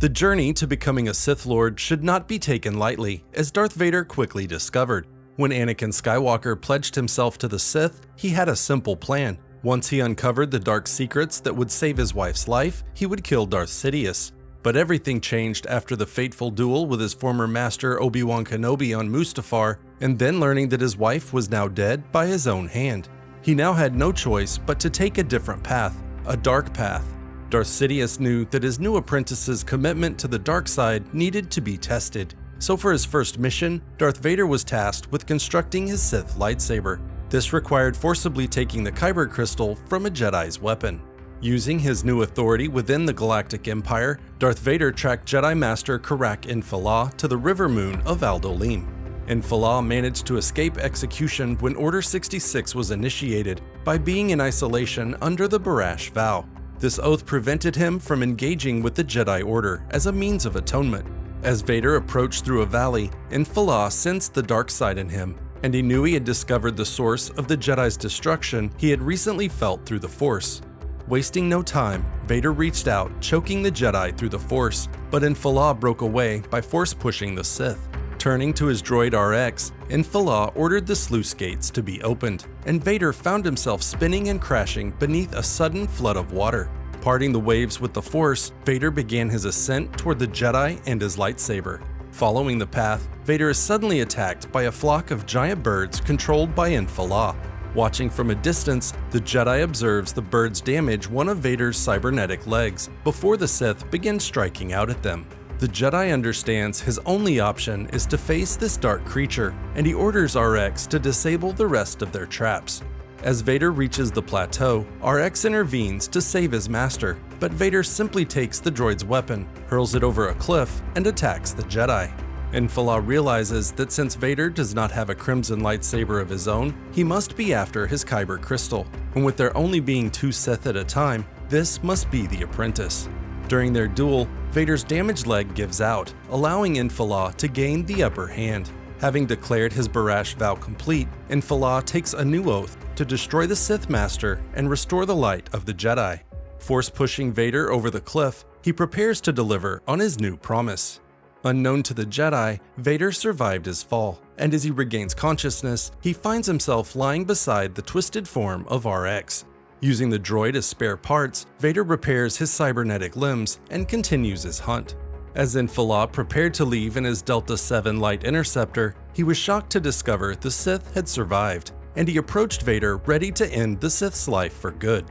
The journey to becoming a Sith Lord should not be taken lightly, as Darth Vader quickly discovered. When Anakin Skywalker pledged himself to the Sith, he had a simple plan. Once he uncovered the dark secrets that would save his wife's life, he would kill Darth Sidious. But everything changed after the fateful duel with his former master Obi-Wan Kenobi on Mustafar, and then learning that his wife was now dead by his own hand. He now had no choice but to take a different path, a dark path. Darth Sidious knew that his new apprentice's commitment to the dark side needed to be tested. So for his first mission, Darth Vader was tasked with constructing his Sith lightsaber. This required forcibly taking the kyber crystal from a Jedi's weapon. Using his new authority within the Galactic Empire, Darth Vader tracked Jedi Master Karak Infala to the river moon of Aldolim. Infala managed to escape execution when Order 66 was initiated by being in isolation under the Barash vow. This oath prevented him from engaging with the Jedi Order as a means of atonement. As Vader approached through a valley, Infala sensed the dark side in him, and he knew he had discovered the source of the Jedi's destruction he had recently felt through the Force. Wasting no time, Vader reached out, choking the Jedi through the Force, but Infala broke away by force-pushing the Sith. Turning to his droid RX, Infala ordered the sluice gates to be opened, and Vader found himself spinning and crashing beneath a sudden flood of water. Parting the waves with the Force, Vader began his ascent toward the Jedi and his lightsaber. Following the path, Vader is suddenly attacked by a flock of giant birds controlled by Infala. Watching from a distance, the Jedi observes the birds damage one of Vader's cybernetic legs before the Sith begin striking out at them. The Jedi understands his only option is to face this dark creature, and he orders RX to disable the rest of their traps. As Vader reaches the plateau, RX intervenes to save his master, but Vader simply takes the droid's weapon, hurls it over a cliff, and attacks the Jedi. Infala realizes that since Vader does not have a crimson lightsaber of his own, he must be after his kyber crystal, and with there only being 2 Sith at a time, this must be the Apprentice. During their duel, Vader's damaged leg gives out, allowing Infala to gain the upper hand. Having declared his Barash vow complete, Infala takes a new oath to destroy the Sith Master and restore the light of the Jedi. Force-pushing Vader over the cliff, he prepares to deliver on his new promise. Unknown to the Jedi, Vader survived his fall, and as he regains consciousness, he finds himself lying beside the twisted form of RX. Using the droid as spare parts, Vader repairs his cybernetic limbs and continues his hunt. As Infala prepared to leave in his Delta 7 light interceptor, he was shocked to discover the Sith had survived, and he approached Vader ready to end the Sith's life for good.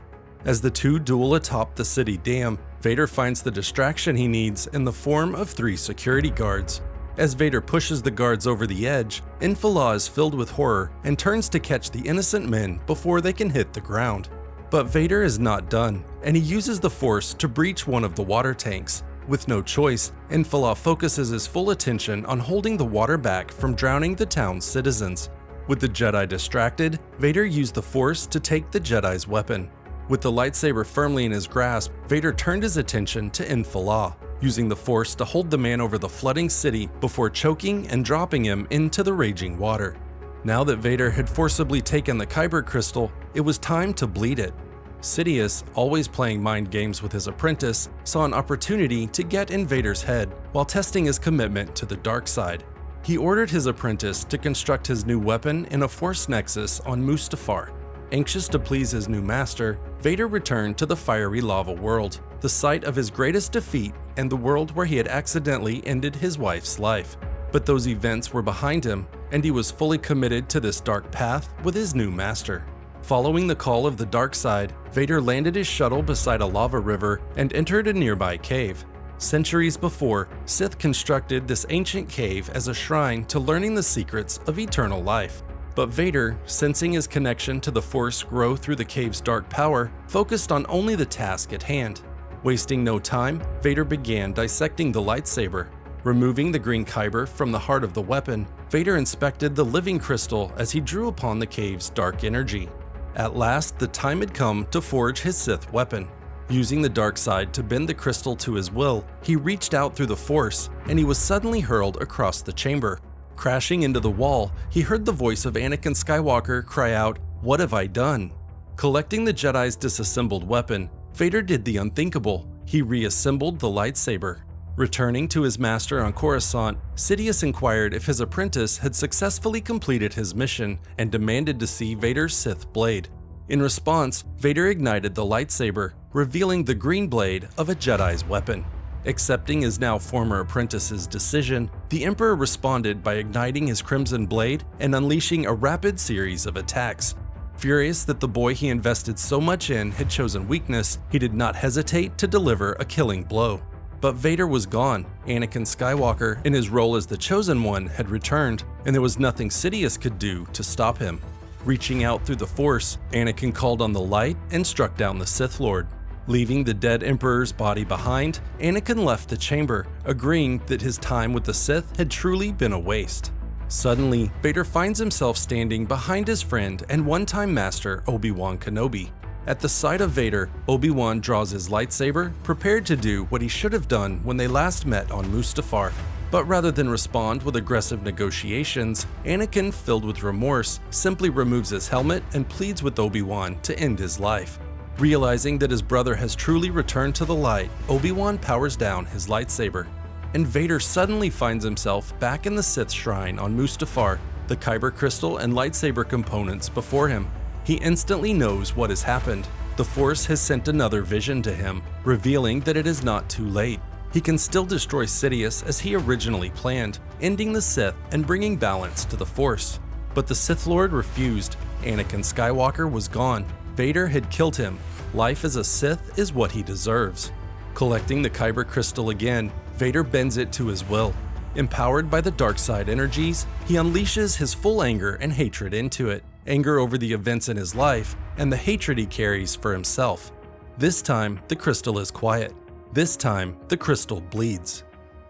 As the two duel atop the city dam, Vader finds the distraction he needs in the form of 3 security guards. As Vader pushes the guards over the edge, Infala is filled with horror and turns to catch the innocent men before they can hit the ground. But Vader is not done, and he uses the Force to breach one of the water tanks. With no choice, Infala focuses his full attention on holding the water back from drowning the town's citizens. With the Jedi distracted, Vader used the Force to take the Jedi's weapon. With the lightsaber firmly in his grasp, Vader turned his attention to Infala, using the Force to hold the man over the flooding city before choking and dropping him into the raging water. Now that Vader had forcibly taken the kyber crystal, it was time to bleed it. Sidious, always playing mind games with his apprentice, saw an opportunity to get in Vader's head while testing his commitment to the dark side. He ordered his apprentice to construct his new weapon in a Force nexus on Mustafar. Anxious to please his new master, Vader returned to the fiery lava world, the site of his greatest defeat and the world where he had accidentally ended his wife's life. But those events were behind him, and he was fully committed to this dark path with his new master. Following the call of the dark side, Vader landed his shuttle beside a lava river and entered a nearby cave. Centuries before, Sith constructed this ancient cave as a shrine to learning the secrets of eternal life. But Vader, sensing his connection to the Force grow through the cave's dark power, focused on only the task at hand. Wasting no time, Vader began dissecting the lightsaber. Removing the green kyber from the heart of the weapon, Vader inspected the living crystal as he drew upon the cave's dark energy. At last, the time had come to forge his Sith weapon. Using the dark side to bend the crystal to his will, he reached out through the Force, and he was suddenly hurled across the chamber. Crashing into the wall, he heard the voice of Anakin Skywalker cry out, "What have I done?" Collecting the Jedi's disassembled weapon, Vader did the unthinkable. He reassembled the lightsaber. Returning to his master on Coruscant, Sidious inquired if his apprentice had successfully completed his mission and demanded to see Vader's Sith blade. In response, Vader ignited the lightsaber, revealing the green blade of a Jedi's weapon. Accepting his now former apprentice's decision, the Emperor responded by igniting his crimson blade and unleashing a rapid series of attacks. Furious that the boy he invested so much in had chosen weakness, he did not hesitate to deliver a killing blow. But Vader was gone. Anakin Skywalker, in his role as the Chosen One, had returned, and there was nothing Sidious could do to stop him. Reaching out through the Force, Anakin called on the light and struck down the Sith Lord. Leaving the dead Emperor's body behind, Anakin left the chamber, agreeing that his time with the Sith had truly been a waste. Suddenly, Vader finds himself standing behind his friend and one-time master Obi-Wan Kenobi. At the sight of Vader, Obi-Wan draws his lightsaber, prepared to do what he should have done when they last met on Mustafar. But rather than respond with aggressive negotiations, Anakin, filled with remorse, simply removes his helmet and pleads with Obi-Wan to end his life. Realizing that his brother has truly returned to the light, Obi-Wan powers down his lightsaber. And Vader suddenly finds himself back in the Sith Shrine on Mustafar, the Kyber crystal and lightsaber components before him. He instantly knows what has happened. The Force has sent another vision to him, revealing that it is not too late. He can still destroy Sidious as he originally planned, ending the Sith and bringing balance to the Force. But the Sith Lord refused. Anakin Skywalker was gone. Vader had killed him. Life as a Sith is what he deserves. Collecting the Kyber crystal again, Vader bends it to his will. Empowered by the dark side energies, he unleashes his full anger and hatred into it. Anger over the events in his life, and the hatred he carries for himself. This time, the crystal is quiet. This time, the crystal bleeds.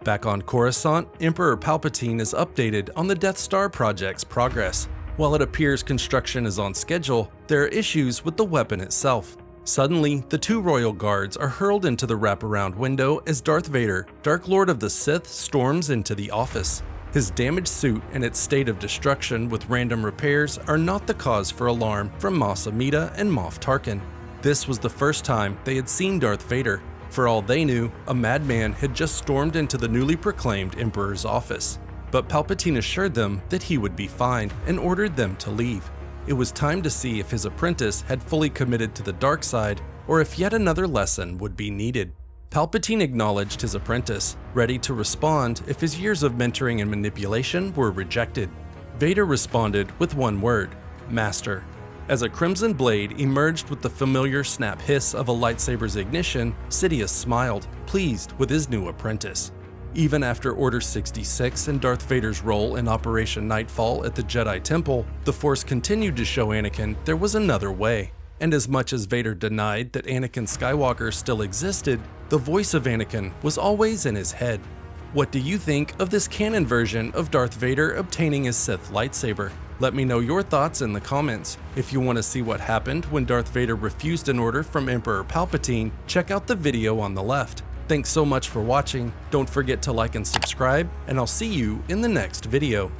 Back on Coruscant, Emperor Palpatine is updated on the Death Star project's progress. While it appears construction is on schedule, there are issues with the weapon itself. Suddenly, the two royal guards are hurled into the wraparound window as Darth Vader, Dark Lord of the Sith, storms into the office. His damaged suit and its state of destruction with random repairs are not the cause for alarm from Mas Amedda and Moff Tarkin. This was the first time they had seen Darth Vader. For all they knew, a madman had just stormed into the newly proclaimed Emperor's office. But Palpatine assured them that he would be fine and ordered them to leave. It was time to see if his apprentice had fully committed to the dark side or if yet another lesson would be needed. Palpatine acknowledged his apprentice, ready to respond if his years of mentoring and manipulation were rejected. Vader responded with one word: Master. As a crimson blade emerged with the familiar snap hiss of a lightsaber's ignition, Sidious smiled, pleased with his new apprentice. Even after Order 66 and Darth Vader's role in Operation Nightfall at the Jedi Temple, the Force continued to show Anakin there was another way. And as much as Vader denied that Anakin Skywalker still existed, the voice of Anakin was always in his head. What do you think of this canon version of Darth Vader obtaining his Sith lightsaber? Let me know your thoughts in the comments. If you want to see what happened when Darth Vader refused an order from Emperor Palpatine, check out the video on the left. Thanks so much for watching. Don't forget to like and subscribe, and I'll see you in the next video.